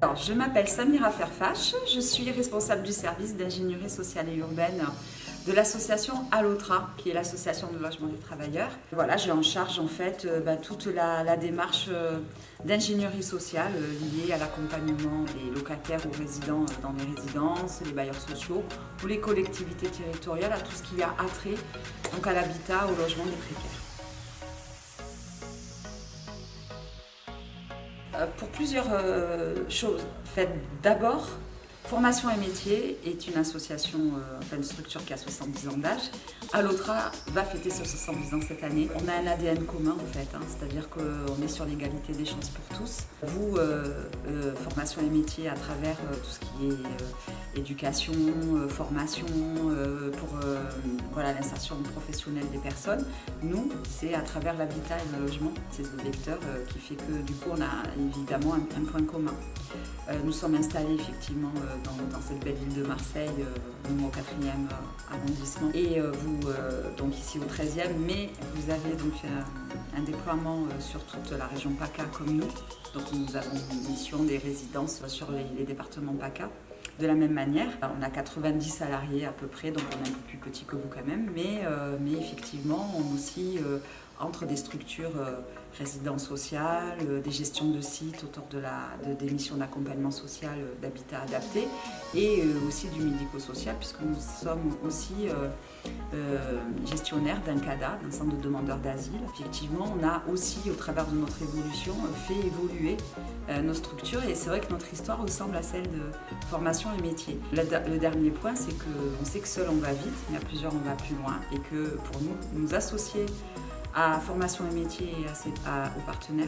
Alors, je m'appelle Samira Ferfache, je suis responsable du service d'ingénierie sociale et urbaine de l'association Allotra, qui est l'association de logement des travailleurs. Voilà, j'ai en charge en fait toute la démarche d'ingénierie sociale liée à l'accompagnement des locataires ou résidents dans les résidences, les bailleurs sociaux ou les collectivités territoriales, à tout ce qui a attrait donc à l'habitat, au logement des précaires. Pour plusieurs choses. D'abord, Formation et Métiers est une association, une structure qui a 70 ans d'âge. Allotra va fêter ses 70 ans cette année. On a un ADN commun en fait, c'est-à-dire qu'on est sur l'égalité des chances pour tous. Vous, Formation et Métiers à travers tout ce qui est éducation, formation pour l'insertion professionnelle des personnes. Nous, c'est à travers l'habitat et le logement, c'est ce vecteur qui fait que du coup on a évidemment un point commun. Nous sommes installés effectivement dans cette belle ville de Marseille, nous au 4e arrondissement, et vous donc ici au 13e, mais vous avez donc un déploiement sur toute la région PACA comme nous. Donc nous avons une mission des résidences sur les départements PACA. De la même manière, on a 90 salariés à peu près, donc on est un peu plus petit que vous quand même, mais effectivement on aussi entre des structures résidences sociales, des gestions de sites autour des missions d'accompagnement social, d'habitat adapté et aussi du médico-social puisque nous sommes aussi gestionnaires d'un CADA, d'un centre de demandeurs d'asile. Effectivement, on a aussi au travers de notre évolution fait évoluer nos structures et c'est vrai que notre histoire ressemble à celle de formation et métier. Le dernier point, c'est qu'on sait que seul on va vite, mais à plusieurs on va plus loin et que pour nous associer à formation et métiers et aux partenaires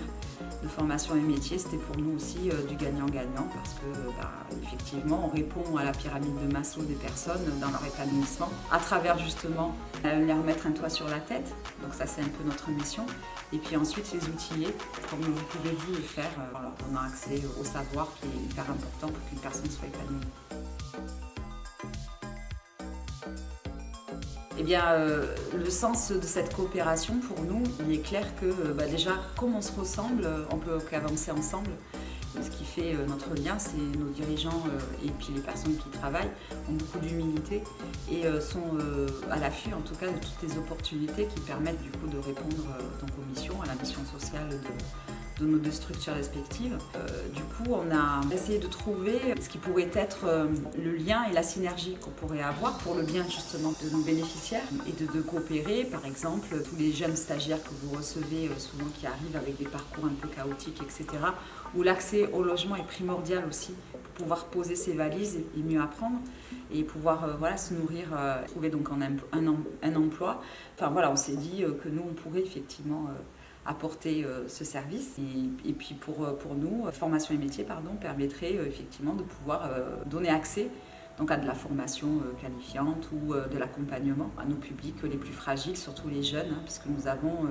de formation et métiers, c'était pour nous aussi du gagnant-gagnant parce que effectivement on répond à la pyramide de Maslow des personnes dans leur épanouissement à travers justement leur mettre un toit sur la tête, donc ça c'est un peu notre mission, et puis ensuite les outiller comme vous pouvez vous le faire en leur donnant accès au savoir qui est hyper important pour qu'une personne soit épanouie. Eh bien, le sens de cette coopération pour nous, il est clair que déjà, comme on se ressemble, on peut qu'avancer ensemble. Ce qui fait notre lien, c'est nos dirigeants et puis les personnes qui travaillent ont beaucoup d'humilité et sont à l'affût en tout cas de toutes les opportunités qui permettent du coup de répondre donc aux missions, à la mission sociale de nos deux structures respectives. Du coup, on a essayé de trouver ce qui pourrait être le lien et la synergie qu'on pourrait avoir pour le bien justement de nos bénéficiaires et de coopérer. Par exemple, tous les jeunes stagiaires que vous recevez souvent qui arrivent avec des parcours un peu chaotiques, etc., où l'accès au logement est primordial aussi pour pouvoir poser ses valises et mieux apprendre et pouvoir se nourrir, trouver donc un emploi. Enfin voilà, on s'est dit que nous, on pourrait effectivement apporter ce service et puis pour nous, formation et métiers permettrait effectivement de pouvoir donner accès donc à de la formation qualifiante ou de l'accompagnement à nos publics les plus fragiles, surtout les jeunes, puisque nous avons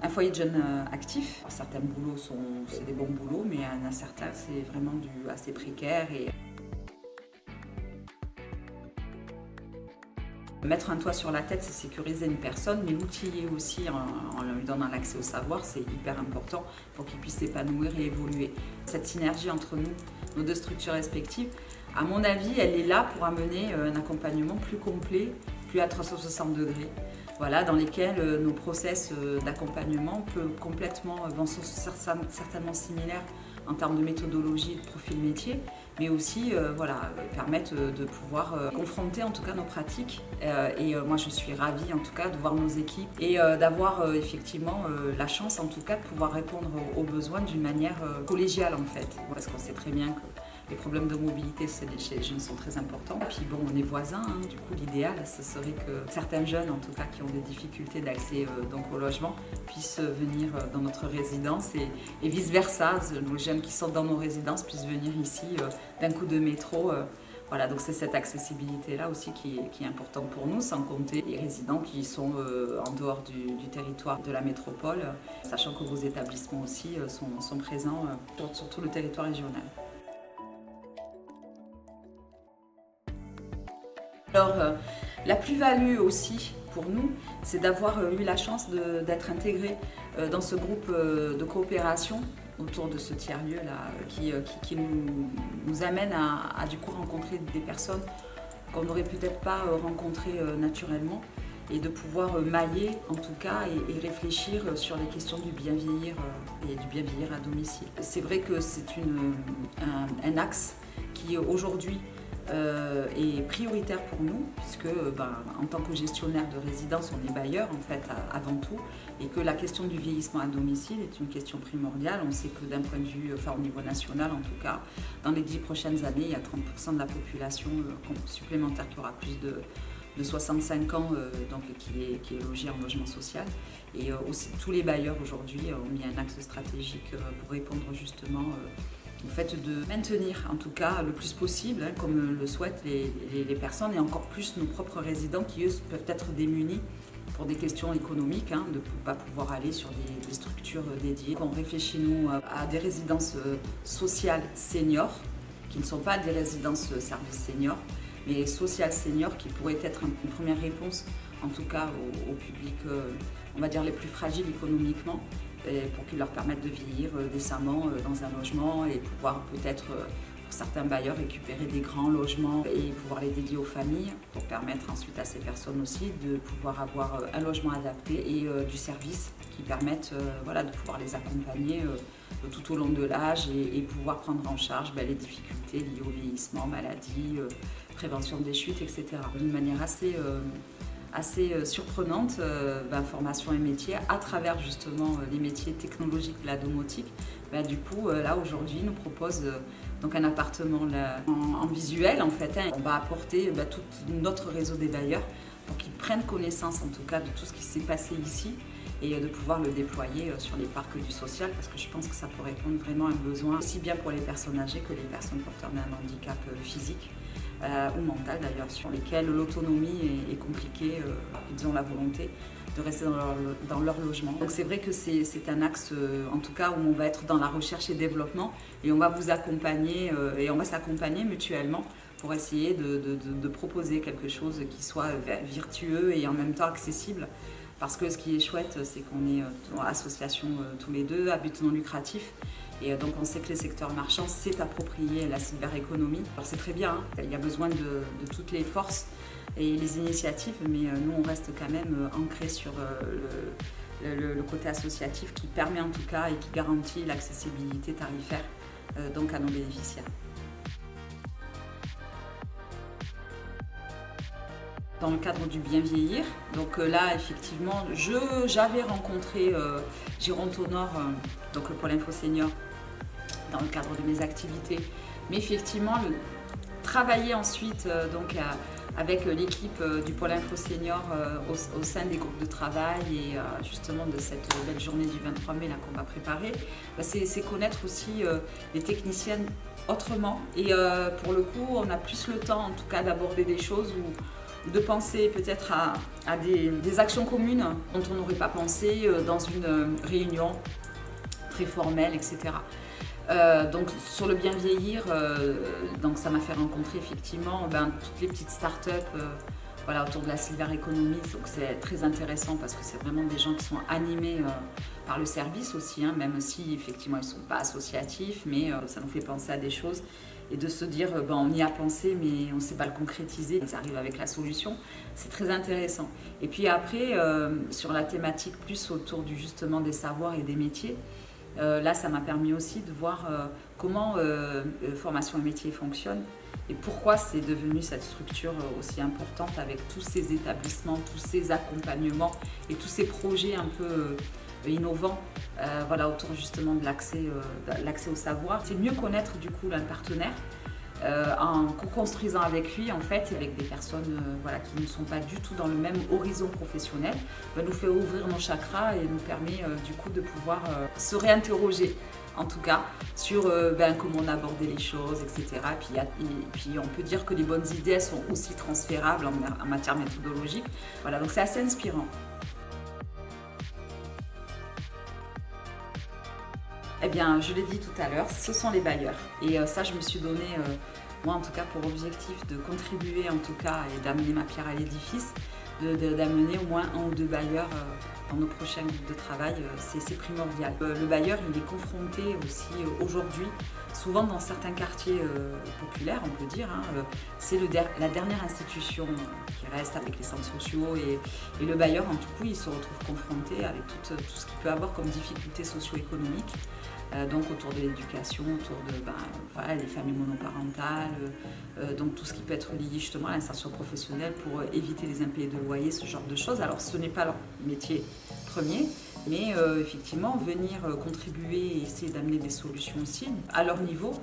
un foyer de jeunes actifs. Alors, certains boulots c'est des bons boulots, mais il y en a certains c'est vraiment assez précaire. Mettre un toit sur la tête, c'est sécuriser une personne, mais l'outiller aussi en lui donnant l'accès au savoir, c'est hyper important pour qu'il puisse s'épanouir et évoluer. Cette synergie entre nous, nos deux structures respectives, à mon avis, elle est là pour amener un accompagnement plus complet, plus à 360 degrés. Voilà, dans lesquels nos process d'accompagnement vont certainement similaires en termes de méthodologie et de profil métier, mais aussi permettre de pouvoir confronter en tout cas nos pratiques. Moi je suis ravie en tout cas de voir nos équipes et d'avoir effectivement la chance en tout cas de pouvoir répondre aux besoins d'une manière collégiale en fait, parce qu'on sait très bien que les problèmes de mobilité chez les jeunes sont très importants. Puis bon, on est voisins, du coup l'idéal ce serait que certains jeunes en tout cas qui ont des difficultés d'accès au logement puissent venir dans notre résidence et vice versa, nos jeunes qui sont dans nos résidences puissent venir ici d'un coup de métro. Voilà, donc c'est cette accessibilité-là aussi qui est importante pour nous, sans compter les résidents qui sont en dehors du territoire de la métropole, sachant que vos établissements aussi sont présents sur tout le territoire régional. Alors, la plus-value aussi pour nous, c'est d'avoir eu la chance d'être intégrés dans ce groupe de coopération autour de ce tiers-lieu là, qui nous amène à du coup rencontrer des personnes qu'on n'aurait peut-être pas rencontrées naturellement, et de pouvoir mailler en tout cas et réfléchir sur les questions du bien vieillir et du bien vieillir à domicile. C'est vrai que c'est un axe qui aujourd'hui est prioritaire pour nous, puisque en tant que gestionnaire de résidence, on est bailleur en fait avant tout, et que la question du vieillissement à domicile est une question primordiale. On sait que d'un point de vue, au niveau national en tout cas, dans les 10 prochaines années, il y a 30% de la population supplémentaire qui aura plus de 65 ans, donc qui est logé en logement social. Et aussi tous les bailleurs aujourd'hui ont mis un axe stratégique pour répondre justement au fait de maintenir en tout cas le plus possible, comme le souhaitent les personnes, et encore plus nos propres résidents qui eux peuvent être démunis pour des questions économiques, de ne pas pouvoir aller sur des structures dédiées. On réfléchit nous à des résidences sociales seniors, qui ne sont pas des résidences services seniors, mais social senior, qui pourrait être une première réponse en tout cas au public, on va dire les plus fragiles économiquement, pour qu'ils leur permettent de vieillir décemment dans un logement, et pouvoir peut-être pour certains bailleurs récupérer des grands logements et pouvoir les dédier aux familles, pour permettre ensuite à ces personnes aussi de pouvoir avoir un logement adapté et du service qui permettent de pouvoir les accompagner tout au long de l'âge, et pouvoir prendre en charge les difficultés liées au vieillissement, maladies, prévention des chutes, etc. D'une manière assez surprenante, formation et métiers à travers justement les métiers technologiques de la domotique. Du coup, là aujourd'hui, nous propose donc un appartement là, en visuel en fait. On va apporter tout notre réseau des bailleurs pour qu'ils prennent connaissance en tout cas de tout ce qui s'est passé ici, et de pouvoir le déployer sur les parcs du social, parce que je pense que ça peut répondre vraiment à un besoin, aussi bien pour les personnes âgées que les personnes porteurs d'un handicap physique ou mental d'ailleurs, sur lesquelles l'autonomie est compliquée, ils ont la volonté de rester dans leur logement. Donc c'est vrai que c'est un axe en tout cas où on va être dans la recherche et développement, et on va vous accompagner et on va s'accompagner mutuellement pour essayer de proposer quelque chose qui soit virtueux et en même temps accessible. Parce que ce qui est chouette, c'est qu'on est association tous les deux, à but non lucratif. Et donc on sait que le secteur marchand s'est approprié la cyberéconomie. Alors c'est très bien, il y a besoin de toutes les forces et les initiatives, mais nous on reste quand même ancré sur le côté associatif, qui permet en tout cas et qui garantit l'accessibilité tarifaire donc à nos bénéficiaires. Dans le cadre du bien vieillir, donc là effectivement j'avais rencontré Gironde au Nord, donc le pôle info senior, dans le cadre de mes activités, mais effectivement travailler ensuite donc avec l'équipe du pôle info senior au sein des groupes de travail, et justement de cette belle journée du 23 mai là qu'on va préparer, c'est connaître aussi les techniciennes autrement, et pour le coup on a plus le temps en tout cas d'aborder des choses de penser peut-être à des actions communes dont on n'aurait pas pensé dans une réunion très formelle, etc. Donc sur le bien vieillir, donc ça m'a fait rencontrer effectivement toutes les petites start-up autour de la cyberéconomie. Donc c'est très intéressant parce que c'est vraiment des gens qui sont animés par le service aussi, même si effectivement ils ne sont pas associatifs, mais ça nous fait penser à des choses. Et de se dire, on y a pensé, mais on ne sait pas le concrétiser, ça arrive avec la solution, c'est très intéressant. Et puis après, sur la thématique plus autour justement des savoirs et des métiers, là ça m'a permis aussi de voir comment formation et métiers fonctionne, et pourquoi c'est devenu cette structure aussi importante, avec tous ces établissements, tous ces accompagnements et tous ces projets un peu innovants autour justement de l'accès au savoir. C'est mieux connaître du coup un partenaire en co-construisant avec lui en fait, avec des personnes qui ne sont pas du tout dans le même horizon professionnel, nous fait ouvrir nos chakras et nous permet du coup de pouvoir se réinterroger en tout cas sur comment on abordait les choses, etc. Et puis on peut dire que les bonnes idées elles sont aussi transférables en matière méthodologique. Donc c'est assez inspirant. Eh bien, je l'ai dit tout à l'heure, ce sont les bailleurs. Et ça, je me suis donné, moi en tout cas, pour objectif de contribuer en tout cas et d'amener ma pierre à l'édifice, d'amener au moins 1 ou 2 bailleurs dans nos prochains groupes de travail, c'est primordial. Le bailleur, il est confronté aussi aujourd'hui, souvent dans certains quartiers populaires, on peut dire, c'est la dernière institution qui reste avec les centres sociaux et le bailleur, en tout cas, il se retrouve confronté avec tout ce qu'il peut avoir comme difficultés socio-économiques. Donc autour de l'éducation, autour de les familles monoparentales, donc tout ce qui peut être lié justement à l'insertion professionnelle pour éviter les impayés de loyer, ce genre de choses. Alors ce n'est pas leur métier premier, mais effectivement venir contribuer et essayer d'amener des solutions aussi à leur niveau.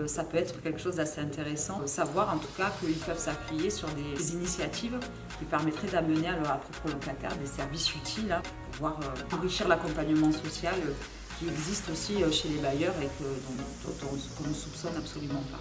Ça peut être quelque chose d'assez intéressant, savoir en tout cas qu'ils peuvent s'appuyer sur des initiatives qui permettraient d'amener à leurs propres locataires des services utiles pour pouvoir enrichir l'accompagnement social qui existe aussi chez les bailleurs et qu'on ne soupçonne absolument pas.